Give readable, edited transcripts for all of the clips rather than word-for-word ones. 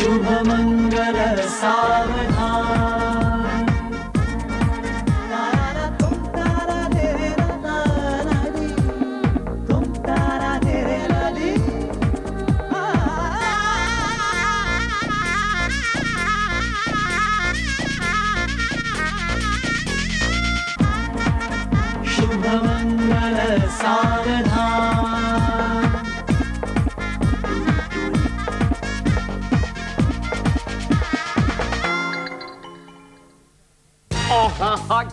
शुभ मंगल सावधान। तुम तारा तेरे लाली, तुम तारा तेरे लाली। शुभ मंगल सावधान।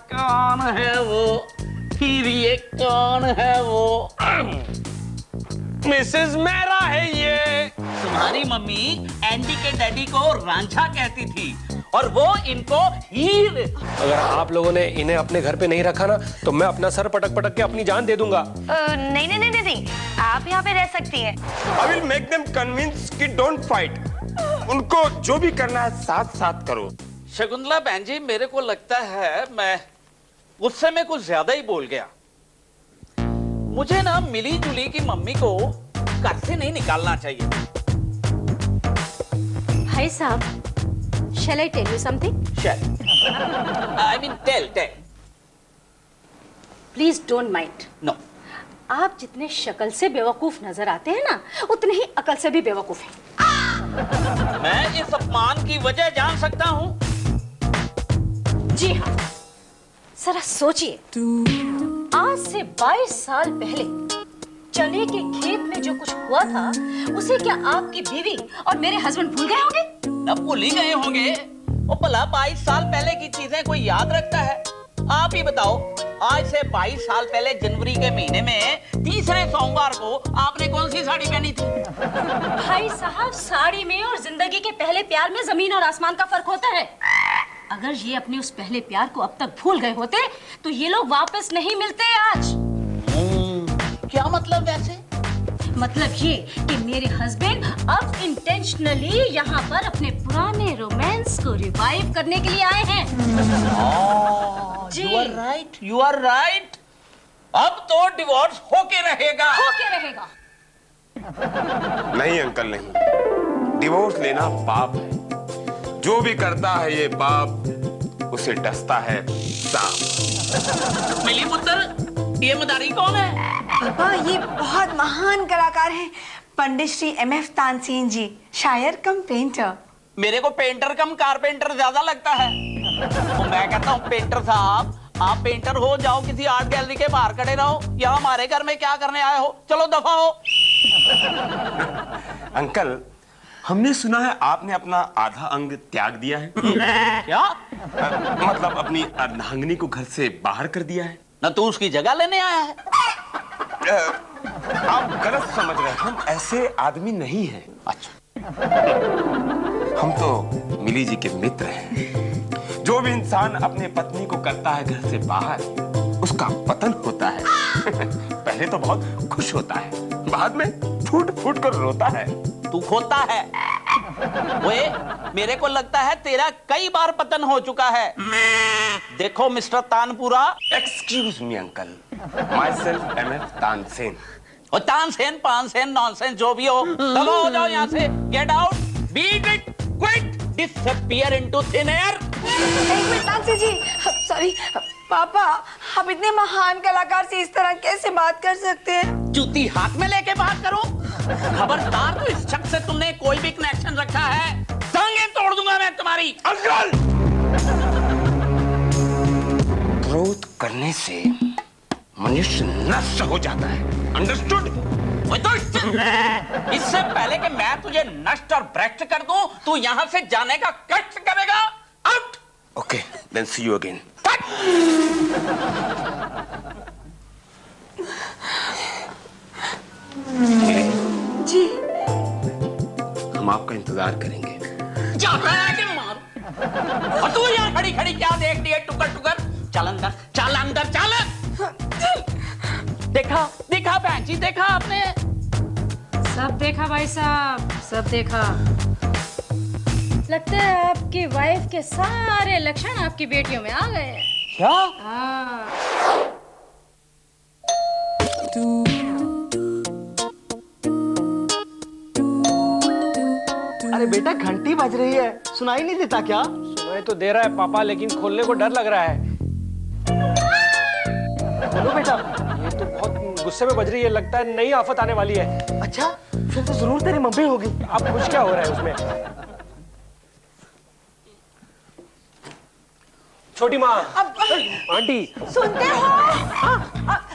कौन है वो? फिर ये कौन है वो? मिसेस मेहरा है ये। तुम्हारी मम्मी एंडी के डैडी को रांझा कहती थी और वो इनको हीर। अगर आप लोगों ने इन्हें अपने घर पे नहीं रखा ना तो मैं अपना सर पटक पटक के अपनी जान दे दूंगा। नहीं नहीं नहीं नहीं, आप यहाँ पे रह सकती हैं। I will make them convince कि don't fight। उनको जो भी करना है साथ साथ करो। शकुंतला बहन जी, मेरे को लगता है मैं गुस्से में कुछ ज्यादा ही बोल गया। मुझे ना मिली जुली की मम्मी को घर से नहीं निकालना चाहिए। भाई साहब, shall I tell you something? I mean tell। Please don't mind। No। आप जितने शक्ल से बेवकूफ नजर आते हैं ना, उतने ही अकल से भी बेवकूफ हैं। मैं इस अपमान की वजह जान सकता हूँ। जी हाँ, जरा सोचिए, आज से 22 साल पहले चने के खेत में जो कुछ हुआ था, उसे क्या आपकी बीवी और मेरे हस्बैंड भूल गए होंगे? अब भूल ही गए होंगे। वो भला 22 साल पहले की चीजें कोई याद रखता है? आप ही बताओ, आज से 22 साल पहले जनवरी के महीने में तीसरे सोमवार को आपने कौन सी साड़ी पहनी थी? भाई साहब, साड़ी में और जिंदगी के पहले प्यार में जमीन और आसमान का फर्क होता है। अगर ये अपने उस पहले प्यार को अब तक भूल गए होते तो ये लोग वापस नहीं मिलते आज। क्या मतलब वैसे? मतलब ये कि मेरे हस्बैंड अब इंटेंशनली यहाँ पर अपने पुराने रोमांस को रिवाइव करने के लिए आए हैं। You are right, you are right। अब तो डिवोर्स होके रहेगा। होके रहेगा। नहीं अंकल नहीं, डिवोर्स लेना पाप है। जो भी करता है ये पाप, उसे डसता है सांप। मिली पुत्र, ये मदारी कौन है? पापा, ये बहुत महान कलाकार हैं, पंडित श्री MF तानसेन जी, शायर कम पेंटर। मेरे को पेंटर कम कारपेंटर ज्यादा लगता है। तो मैं कहता हूँ पेंटर साहब, आप पेंटर हो जाओ, किसी आर्ट गैलरी के बाहर खड़े रहो, या हमारे घर में क्या करने आए हो? चलो दफा हो। अंकल, हमने सुना है आपने अपना आधा अंग त्याग दिया है। क्या? मतलब अपनी अर्धांगिनी को घर से बाहर कर दिया है। न तू उसकी जगह लेने आया है। आप गलत समझ रहे हैं, हम ऐसे आदमी नहीं हैं। अच्छा। हम तो मिली जी के मित्र हैं। जो भी इंसान अपने पत्नी को करता है घर से बाहर, उसका पतन होता है। पहले तो बहुत खुश होता है, बाद में फूट फूट कर रोता है। तू खोता है। ओए, मेरे को लगता है तेरा कई बार पतन हो चुका है। देखो mister tanpura. Excuse me uncle, my self MF Tansen. और तानसेन पानसेन नॉनसेन जो भी हो, दबा हो जाओ यहाँ से। Get out, beat it, quit, disappear into thin air. Tansen ji, sorry papa, आप इतने महान कलाकार से इस तरह कैसे बात कर सकते हैं? जूती हाथ में लेके बात करो। खबरदार, तो इस शख्स से तुमने कोई भी कनेक्शन रखा है, टांगें तोड़ दूंगा मैं तुम्हारी। अंकल, क्रोध करने से मनुष्य नष्ट हो जाता है, अंडरस्टूड? इससे पहले कि मैं तुझे नष्ट और भ्रष्ट कर दूं, तू यहाँ से जाने का कष्ट करेगा। Out. Okay, then see you again. जी, हम आपका इंतजार करेंगे। जाता है कि मार। और तू यहाँ खड़ी खड़ी क्या देख रही है? टुकर टुकर, चल अंदर, चल अंदर, चल। देखा देखा बहन जी, देखा आपने? सब देखा भाई साहब, सब देखा। लगता है आपकी वाइफ के सारे लक्षण आपकी बेटियों में आ गए। क्या? हाँ। अरे बेटा घंटी बज रही है, सुनाई नहीं देता क्या? सुनाई तो दे रहा है पापा, लेकिन खोलने को डर लग रहा है। बोलो बेटा। ये तो बहुत गुस्से में बज रही है, लगता है नई आफत आने वाली है। अच्छा, फिर तो जरूर तेरी मम्मी होगी। अब कुछ क्या हो रहा है उसमें? छोटी माँ, आंटी, सुनते हो?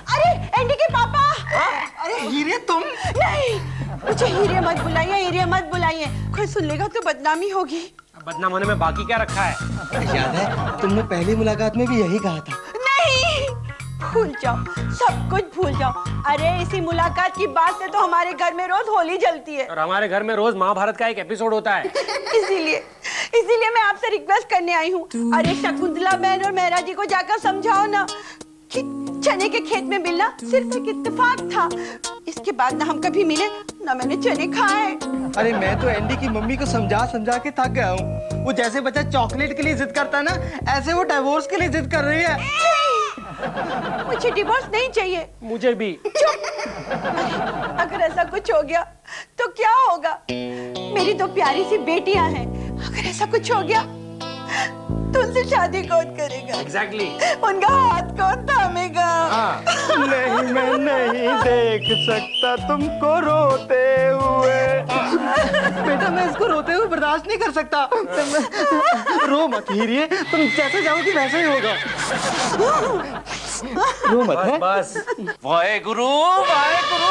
अरे एंडी के पापा। अरे हीरे तुम? नहीं, मुझे हीरे मत बुलाइए, हीरे मत बुलाइए, कोई सुन लेगा तो बदनामी होगी। बदनाम होने में बाकी क्या रखा है? याद है तुमने पहली मुलाकात में भी यही कहा था। नहीं, भूल जाओ, सब कुछ भूल जाओ। अरे इसी मुलाकात की बात से तो हमारे घर में रोज होली जलती है। और हमारे घर में रोज महाभारत का एक एपिसोड होता है। इसीलिए मैं आपसे रिक्वेस्ट करने आई हूँ। अरे शकुंतला बहन और मेहरा जी को जाकर समझाओ ना कि चने के खेत में मिलना सिर्फ एक इत्तेफाक था। इसके बाद ना हम कभी मिले, ना मैंने चने खाए। अरे मैं तो एंडी की मम्मी को समझा समझा के थक गया हूँ। वो जैसे बच्चा चॉकलेट के लिए जिद करता है ना, ऐसे वो डिवोर्स के लिए जिद कर रही है। मुझे डिवोर्स नहीं चाहिए। मुझे भी। अगर ऐसा कुछ हो गया तो क्या होगा? मेरी दो प्यारी सी बेटियां हैं, अगर ऐसा कुछ हो गया तो उनसे शादी कौन करेगा? एग्जैक्टली। उनका हाथ कौन थामेगा? नहीं, मैं नहीं देख सकता तुमको रोते हुए। बेटा मैं इसको रोते हुए बर्दाश्त नहीं कर सकता। रो मत हीरे, तुम जैसे जाओगी वैसे ही होगा। रो मत। बस। वाहेगुरु, वाहेगुरु।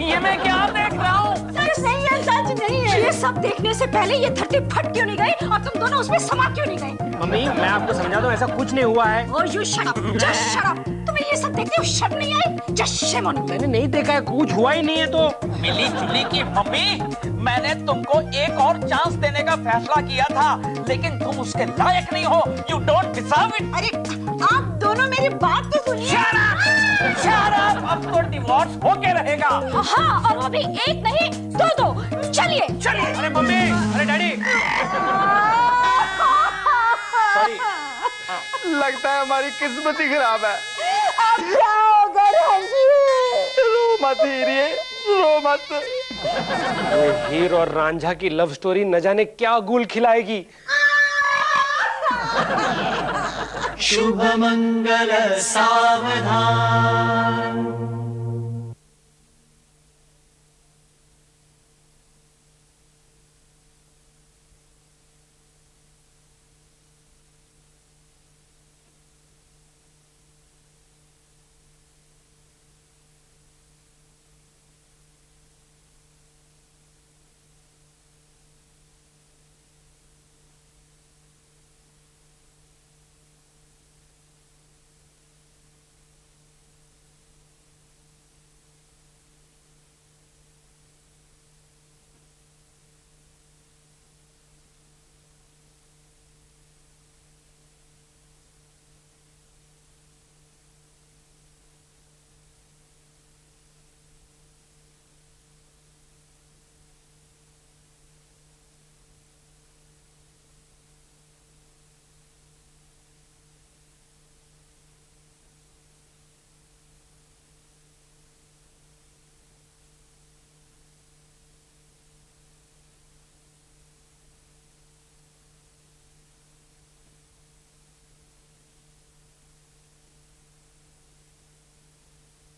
ये मैं क्या देख रहा हूँ? सच नहीं है, सच नहीं है। ये सब देखने से पहले ये धरती फट क्यों नहीं गई और तुम दोनों उसमें समा क्यों नहीं गए? मम्मी, मैं आपको समझा दूं, ऐसा कुछ नहीं हुआ है। और you shut up, just shut up. तुम्हें ये सब देखते हुए शर्म नहीं आई? Just shame on you. मैंने नहीं देखा है, कुछ हुआ ही नहीं है। तो मिली जुली की मम्मी, मैंने तुमको एक और चांस देने का फैसला किया था, लेकिन तुम उसके लायक नहीं हो। You don't deserve it. अरे आप दोनों मेरी बात तो सुनिए। Shut up! अब तो डिवोर्स होके रहेगा। हाँ, और वो भी एक नहीं, दो। चलिए। अरे मम्मी, अरे डैडी, सॉरी। लगता है हमारी किस्मत ही खराब है। अब क्या होगा राजी? रो मत हीरे, रो मत। ये हीर और रांझा की लव स्टोरी न जाने क्या गुल खिलाएगी। शुभ मंगल सावधान।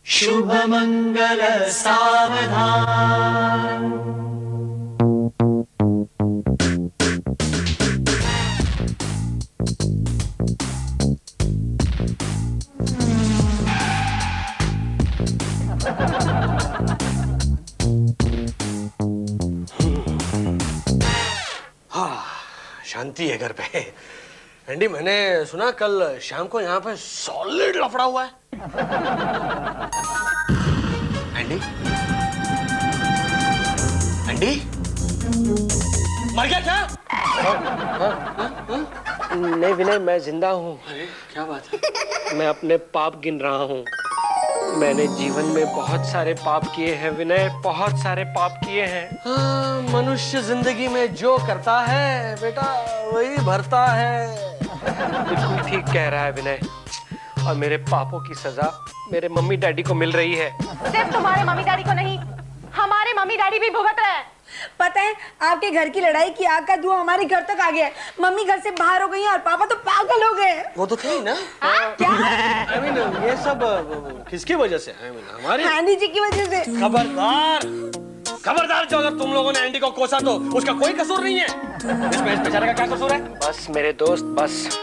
शुभ मंगल सावधान। शांति है घर पे। एंडी, मैंने सुना कल शाम को यहाँ पे सॉलिड लफड़ा हुआ है। एंडी, एंडी, मर गया क्या? नहीं विनय, मैं जिंदा हूँ। अरे क्या बात है? मैं अपने पाप गिन रहा हूँ। मैंने जीवन में बहुत सारे पाप किए हैं विनय, बहुत सारे पाप किए हैं। हाँ, मनुष्य जिंदगी में जो करता है बेटा वही भरता है। बिल्कुल ठीक कह रहा है विनय। और मेरे पापों की सजा मेरे मम्मी डैडी को मिल रही है। सिर्फ तुम्हारे मम्मी डैडी को नहीं, हमारे मम्मी डैडी भी भुगत रहे हैं। पता है आपके घर की लड़ाई की आग का धुआं हमारे घर तक आ गया है। मम्मी घर से बाहर हो गई है और पापा तो पागल हो गए। वो तो थी ना। क्या? I mean, ये सब किसकी वजह से? I mean, हमारी आंटी जी की वजह से। खबरदार जो अगर तुम लोगों ने एंटी को कोसा तो उसका कोई कसूर नहीं है। इसमें इस बेचारे का क्या कसूर है? बस मेरे दोस्त बस,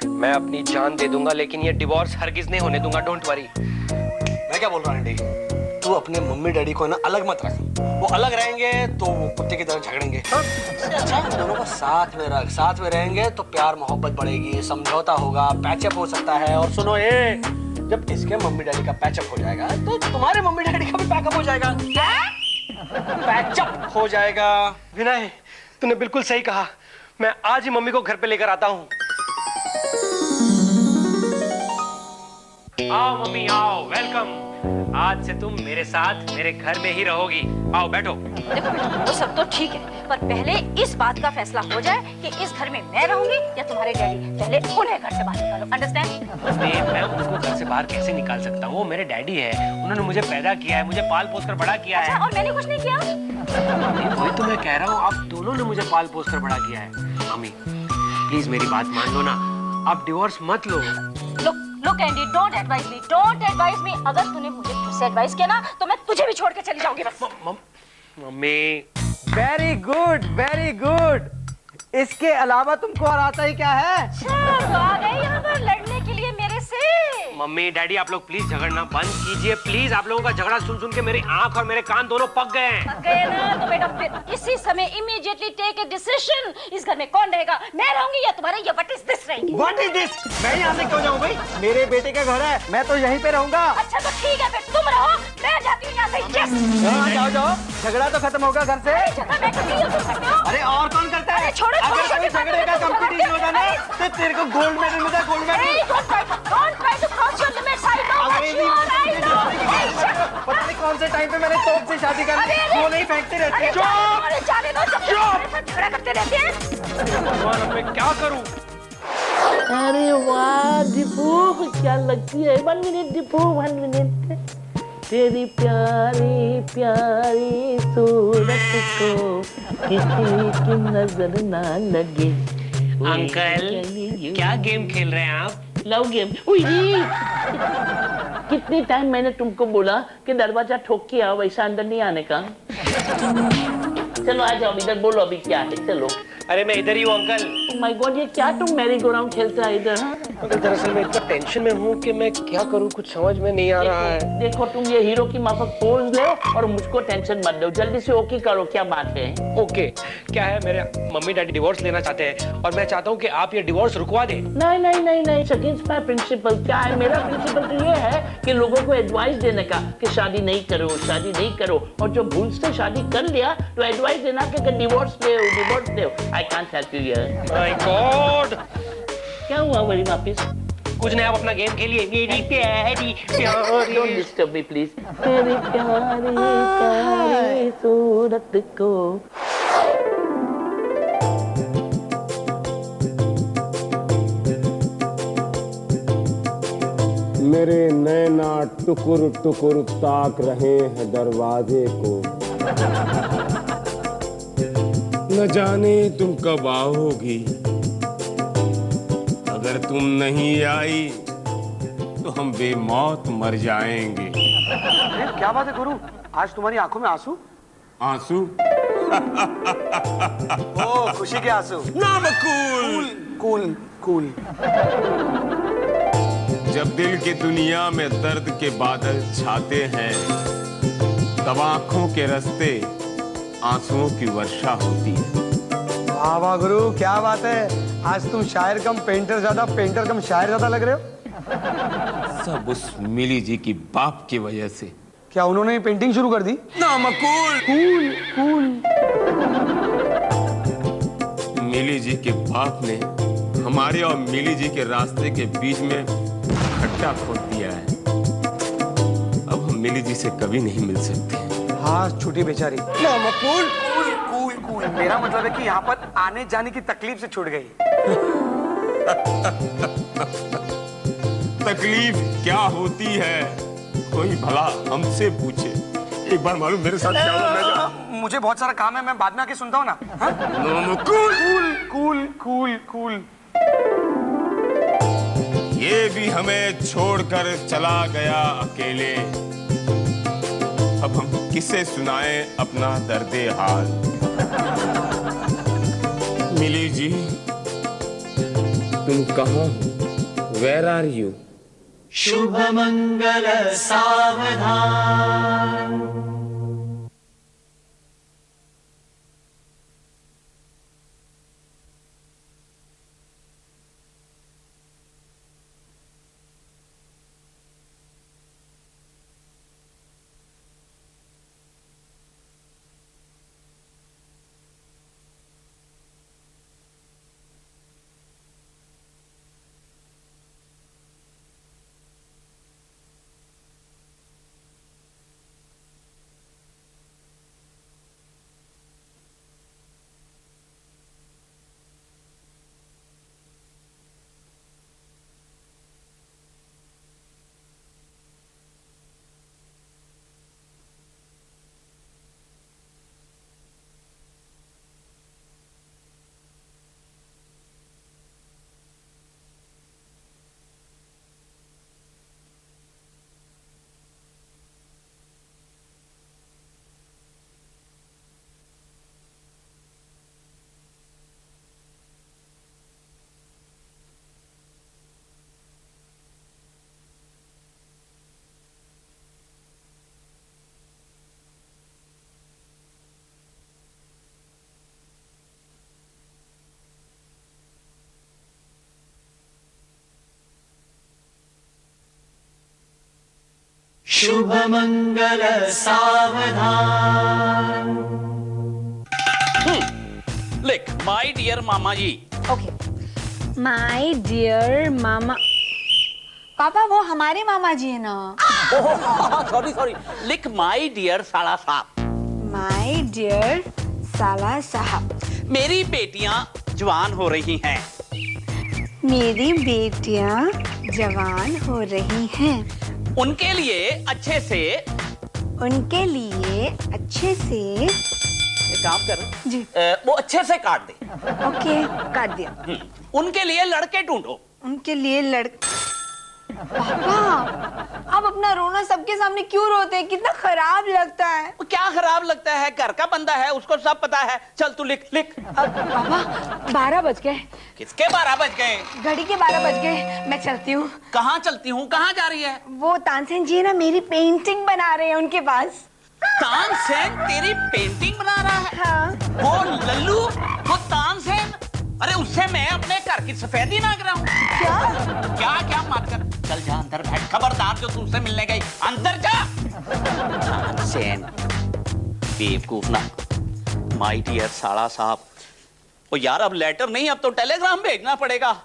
मैं अपनी जान दे दूंगा लेकिन ये डिवोर्स हरगिज नहीं होने दूंगा। Don't worry. मैं क्या बोल रहा हूँ एंटी, तू अपने मम्मी डैडी को ना अलग मत रख। वो अलग रहेंगे तो वो कुत्ते की तरह झगड़ेंगे। अच्छा दोनों को साथ में रख, साथ में रहेंगे तो प्यार मोहब्बत बढ़ेगी, समझौता होगा, पैचअप हो सकता है। और सुनो ये, जब इसके मम्मी डैडी का पैचअप हो जाएगा तो तुम्हारे मम्मी डैडी का भी पैकअप हो जाएगा। पैचअप हो जाएगा। विनय तूने बिल्कुल सही कहा, मैं आज ही मम्मी को घर पे लेकर आता हूँ। आओ मम्मी आओ, वेलकम। आज से तुम मेरे साथ मेरे घर में ही रहोगी। आओ बैठो। देखो बेटा, वो सब तो ठीक है, पर पहले इस बात का फैसला हो जाए कि इस घर में मैं रहूंगी या तुम्हारे डैडी। पहले उन्हें घर से बाहर निकालो, अंडरस्टैंड? मैं उनको घर से बाहर कैसे निकाल सकता हूँ? वो मेरे डैडी है, उन्होंने मुझे पैदा किया है, मुझे पाल पोस कर बड़ा किया है। और मैंने कुछ नहीं किया? वही तो मैं कह रहा हूँ, आप दोनों ने मुझे पाल पोस कर बड़ा किया है। मम्मी प्लीज मेरी बात मान लो ना, आप डिवोर्स मत लो। Look Andy, don't advise me, don't advise me। अगर तूने मुझे फिर से एडवाइस किया ना तो मैं तुझे भी छोड़ के चली जाऊंगी बस। Mummy very good very good. इसके अलावा तुमको और आता ही क्या है? तो आ गए यहाँ पर लड़ने के लिए मेरे से। मम्मी डैडी आप लोग प्लीज झगड़ना बंद कीजिए प्लीज। आप लोगों का झगड़ा सुन सुन के मेरी आंख और मेरे कान दोनों पक गए हैं। पक गए ना तो बेटा फिर इसी समय इमीडिएटली टेक ए डिसीजन। इस घर में कौन रहेगा, मैं रहूंगी या तुम्हारे ये व्हाट इज दिस रहेंगी? What is this? मैं यहाँ से क्यों जाऊँ भाई? मेरे बेटे का घर है, मैं तो यहीं पे रहूंगा। अच्छा तो ठीक है, फिर तुम रहो, मैं जाती हूँ यहाँ से। यस जाओ जाओ, झगड़ा तो खत्म होगा घर से। झगड़ा मैं करती हूँ, तुम करते हो। अरे और कौन करता है? छोड़ो, अगर कोई झगड़े का कंपटीशन होगा ना तो तेरे को गोल्ड मेडल मिलता है। Gold medal. Don't try to cross your limits. I know what you are. I know. पता नहीं कौन से टाइम पे मैंने तोप से शादी कर ली, वो नहीं फेंकते रहते। अरे जाने दो, झगड़ा करते रहते हैं। भगवान अब मैं क्या करूं? अरे वाह दीपू, क्या लगती है। 1 मिनट दीपू, 1 मिनट। तेरी प्यारी प्यारी सूरत को किसी की नजर ना लगे। अंकल क्या गेम खेल रहे हैं आप? Love game. कितनी टाइम मैंने तुमको बोला कि दरवाजा ठोक के आओ, वैसा अंदर नहीं आने का। चलो आ जाओ इधर, बोलो अभी क्या है। चलो। अरे मैं इधर ही हूँ अंकल। ओह माय गॉड, ये क्या तुम मैरी गो राउंड खेलता है इधर? अंकल दरअसल मैं इतना टेंशन में हूँ कि मैं क्या करूँ, कुछ समझ में नहीं आ रहा है। देखो तुम ये हीरो की माफक पोज ले और मुझको टेंशन मत दो, जल्दी से ओके करो, क्या बात है? ओके क्या है, मेरे मम्मी डैडी डिवोर्स लेना चाहते हैं और मैं चाहता हूँ कि आप ये डिवोर्स रुकवा दें। नहीं नहीं नहीं नहीं, अगेंस्ट माय प्रिंसिपल। क्या है मेरा प्रिंसिपल तो ये है कि लोगों को एडवाइस देने का कि शादी नहीं करो, शादी नहीं करो, और जो भूल से शादी कर लिया तो एडवाइस देना कि डिवोर्स ले, डिवोर्स ले। I can't help you here. My God, क्या हुआ वही वापस? कुछ नहीं, आप अपना गेम खेलिए। मेरी प्यारी प्यारी, डोंट डिस्टर्ब मी प्लीज। तेरी प्यारी प्यारी सूरत को। मेरे नैना टुकुर टुकुर ताक रहे हैं दरवाजे को। न जाने तुम कब आओगी, अगर तुम नहीं आई तो हम बेमौत मर जाएंगे। क्या बात है गुरु, आज तुम्हारी आंखों में आंसू? आंसू? ओ खुशी के आंसू। नामकूल। Cool cool. जब दिल की दुनिया में दर्द के बादल छाते हैं तब आंखों के रास्ते आंसुओं की वर्षा होती है। वाह वाह गुरु, क्या बात है। आज तुम शायर कम पेंटर ज्यादा, पेंटर कम शायर ज्यादा लग रहे हो। सब उस मिली जी की बाप की वजह से। क्या उन्होंने ही पेंटिंग शुरू कर दी? नामकूल। Cool cool. मिली जी के बाप ने हमारे और मिली जी के रास्ते के बीच में खड्डा खोद दिया है। अब हम मिली जी से कभी नहीं मिल सकते। हाँ छोटी बेचारी। नामकूल। Cool cool cool. मेरा मतलब है कि यहाँ पर आने जाने की तकलीफ से छूट गई। तकलीफ क्या होती है कोई भला हमसे पूछे। एक बार मालूम मेरे साथ क्या हुआ? मुझे बहुत सारा काम है, मैं बाद में आके सुनता हूँ ना। Cool cool cool. ये भी हमें छोड़कर चला गया अकेले, अब हम किसे सुनाएं अपना दर्दे हाल। मिली जी तुम कहाँ हो? Where are you? शुभ मंगल सावधान। शुभ मंगल सावधान। लिख माय डियर मामा जी। Okay, my dear mama. पापा वो हमारे मामा जी है ना। सॉरी सॉरी, लिख my dear sala sahab. My dear sala साहब। मेरी बेटियां जवान हो रही हैं। मेरी बेटियां जवान हो रही हैं। उनके लिए अच्छे से एक काम कर जी। वो अच्छे से काट दे। ओके, काट दिया। उनके लिए लड़के ढूंढो। उनके लिए पापा आप अपना रोना सबके सामने क्यों रोते हैं? कितना खराब लगता है। क्या खराब लगता है? घर का बंदा है, उसको सब पता है। चल तू लिख लिख। पापा 12 बज गए। किसके 12 बज गए? घड़ी के 12 बज गए। मैं चलती हूँ। कहाँ चलती हूँ? कहाँ जा रही है? वो तानसेन जी ना मेरी पेंटिंग बना रहे हैं उनके पास। तानसेन तेरी पेंटिंग बना रहा है? हाँ। वो लल्लू, वो तानसेन, अरे उससे मैं अपने घर की सफेदी ना कराऊं। क्या मत कर। चल जा अंदर बैठ, खबरदार जो तुझसे मिलने गई, अंदर जा। तानसेन बेवकूफ ना। माय डियर साला साहब। ओ यार अब लेटर नहीं, अब तो टेलीग्राम भेजना पड़ेगा।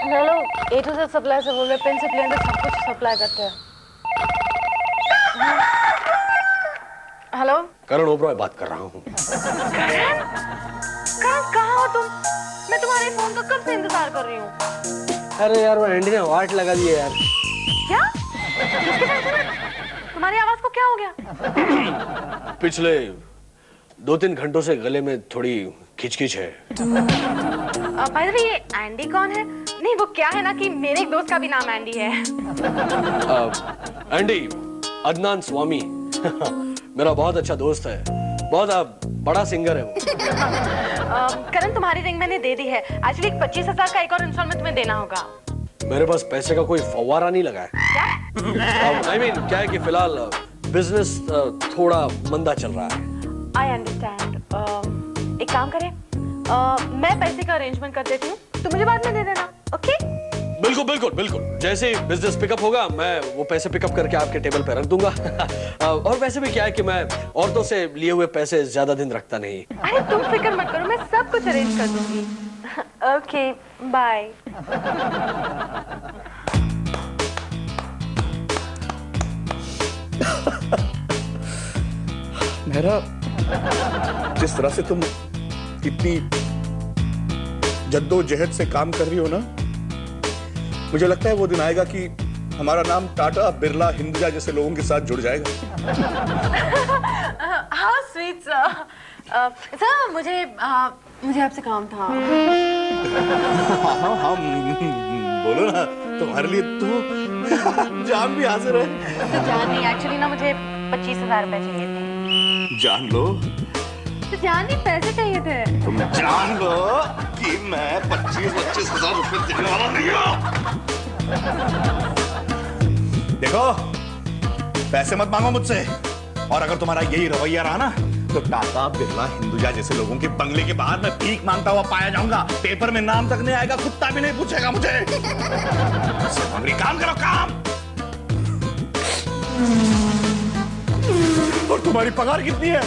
Hello, A to Z supply से बोल रहे, पेन से प्लेन तक सब कुछ सप्लाई करते हैं। हेलो, करण ओबरॉय बात कर रहा हूँ। करण, कहाँ हो तुम? मैं तुम्हारे फोन का कब से इंतजार कर रही हूँ। अरे यार वो एंडी ने वाट लगा दी है यार। क्या? किसके टेंशन में? तुम्हारी आवाज को क्या हो गया? पिछले 2-3 घंटों से गले में थोड़ी खिचखिच है। बाय द वे ये एंडी कौन है? नहीं वो क्या है ना कि मेरे एक दोस्त का भी नाम एंडी है। एंडी अदनान स्वामी मेरा बहुत अच्छा दोस्त है, बहुत बड़ा सिंगर है वो। करण तुम्हारी रिंग मैंने दे दी है। एक्चुअली 25,000 का एक और इंस्टॉलमेंट तुम्हें देना होगा। मेरे पास पैसे का कोई फव्वारा नहीं लगा है। क्या? I mean, क्या है कि फिलहाल बिजनेस थोड़ा मंदा चल रहा है। I understand. एक काम करें, मैं पैसे का अरेंजमेंट कर देती हूँ, तो मुझे बाद में दे देना। ओके? बिल्कुल बिल्कुल बिल्कुल। जैसे ही बिजनेस पिकअप होगा मैं वो पैसे पिकअप करके आपके टेबल पे रख दूंगा। और वैसे भी क्या है कि मैं औरतों से लिए हुए पैसे ज्यादा दिन रखता नहीं। अरे तुम फिक्र मत करो, मैं सब कुछ अरेंज कर दूंगी। Okay, bye. मेरा जिस तरह से तुम इतनी जद्दोजहद से काम कर रही हो ना, मुझे लगता है वो दिन आएगा कि हमारा नाम टाटा, बिरला, हिंदुजा जैसे लोगों के साथ जुड़ जाएगा। हाँ स्वीट सर, मुझे आपसे काम था। हाँ, बोलो ना, तुम्हारे लिए तो जान भी हाजिर है। तो जान नहीं, एक्चुअली ना मुझे 25,000 रुपए चाहिए थे। जान लो। तो जान नहीं, पैसे चाहिए थे। तुम जान लो कि मैं 25,000 रुपए देने वाला नहीं हूँ। देखो, पैसे मत मांगो मुझसे, और अगर तुम्हारा यही रवैया रहा ना तो टाटा, बिरला, हिंदुजा जैसे लोगों के बंगले के बाहर मैं भीख मांगता हुआ पाया जाऊंगा। पेपर में नाम तक नहीं आएगा, कुत्ता भी नहीं पूछेगा मुझे। काम करो, काम। और तुम्हारी पगार कितनी है?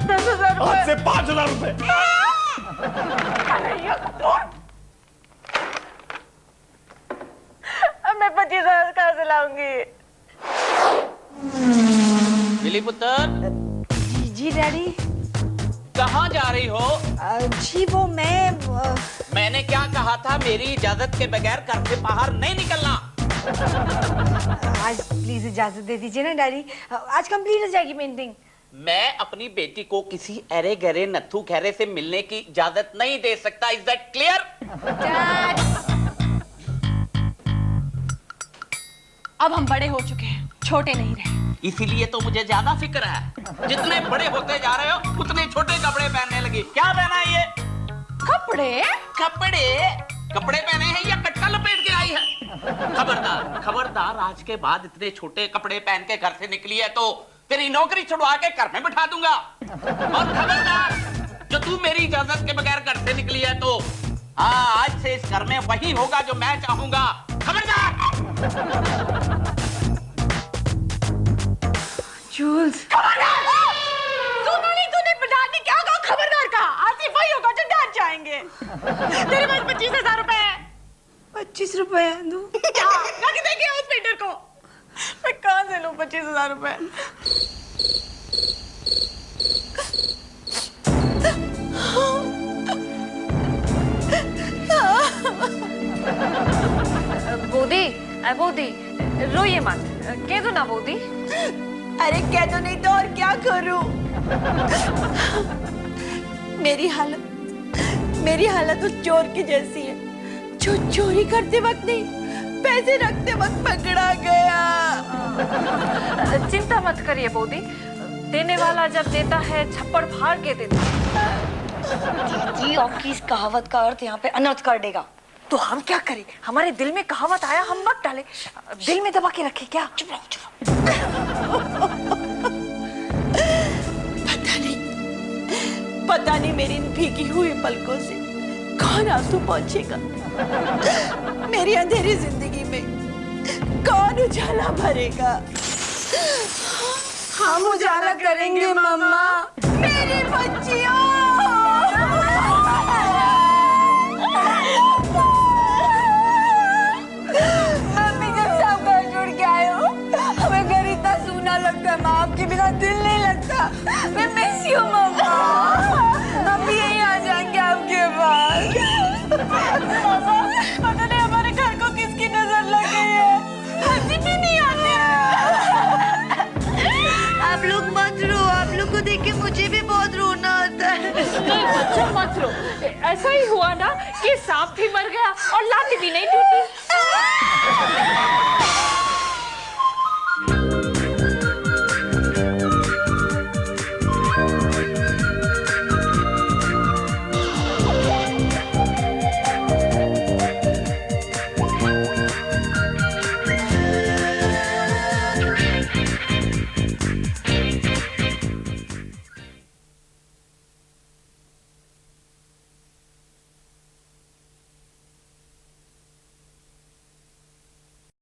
10,000 रुपए। आज से 5,000 रुपए। अब मैं 25,000 कहाँ से लाऊंगी? मिली पुत्र। जी डैडी। कहाँ जा रही हो? जी वो मैंने क्या कहा था, मेरी इजाजत के बगैर घर से बाहर नहीं निकलना। आज प्लीज इजाजत दे दीजिए ना डैडी, आज कंप्लीट हो जाएगी पेंटिंग। मैं अपनी बेटी को किसी अरे गरे नत्थू खैरे से मिलने की इजाजत नहीं दे सकता। Is that clear? अब हम बड़े हो चुके हैं, छोटे नहीं रहे। इसीलिए तो मुझे ज्यादा फिक्र है। जितने बड़े होते जा रहे हो उतने छोटे कपड़े पहनने लगी। क्या पहना है ये? कपड़े? कपड़े पहने हैं या कट्टा लपेट के आई है? खबरदार, खबरदार, आज के बाद इतने छोटे कपड़े पहन के घर से निकली है तो तेरी नौकरी छुड़वा के घर में बिठा दूंगा। और खबरदार, जो तू मेरी इजाजत के बगैर घर से निकली है तो हाँ, आज से इस घर में वही होगा जो मैं चाहूंगा। खबरदार। जूल्स, सुना नहीं तूने? डांट क्या कहा? खबरदार कहा? आज से वही होगा जो डांट जाएंगे। तेरे पास 25,000 रुपए है? 25 रुपए दूं? क्या रख देंगे उस पेंटर को? मैं कहाँ से लूं 25,000 रुपए? बोदी, रोइए मत, कह दो ना बोदी। अरे कह दो, नहीं तो और क्या करूं? मेरी हालत उस चोर की जैसी है जो चोरी करते वक्त नहीं, पैसे रखते वक्त पकड़ा गया। चिंता मत करिए बोदी, देने वाला जब देता है छप्पड़ फाड़ के देता है। जी आपकी इस कहावत का अर्थ यहाँ पे अनर्थ कर देगा। तो हम क्या करें? हमारे दिल में कहावत आया, हम मत डाले, दिल में दबा के रखे क्या? चुप रहो। पता नहीं मेरी इन भीगी हुई पलकों से कौन आंसू पहुंचेगा। मेरी अंधेरी जिंदगी में कौन उजाला भरेगा। हम उजाला करेंगे मम्मा। मेरी बच्चियों, मम्मी जब से आप घर छोड़ के आए हो हमें घर इतना सूना लगता है, माँ आपके बिना दिल नहीं लगता। मैं मिस यू मम्मा, हम भी यहीं आ जाएंगे आपके पास। मम्मा, पता नहीं हमारे घर को किसकी नजर लग गई है, हंसी भी नहीं आती है। आप लोग मत रो, आप लोग को देख के मुझे भी बहुत रोना आता है। नहीं बच्चों मत रो, ऐसा ही हुआ ना कि सांप भी मर गया और लाठी भी नहीं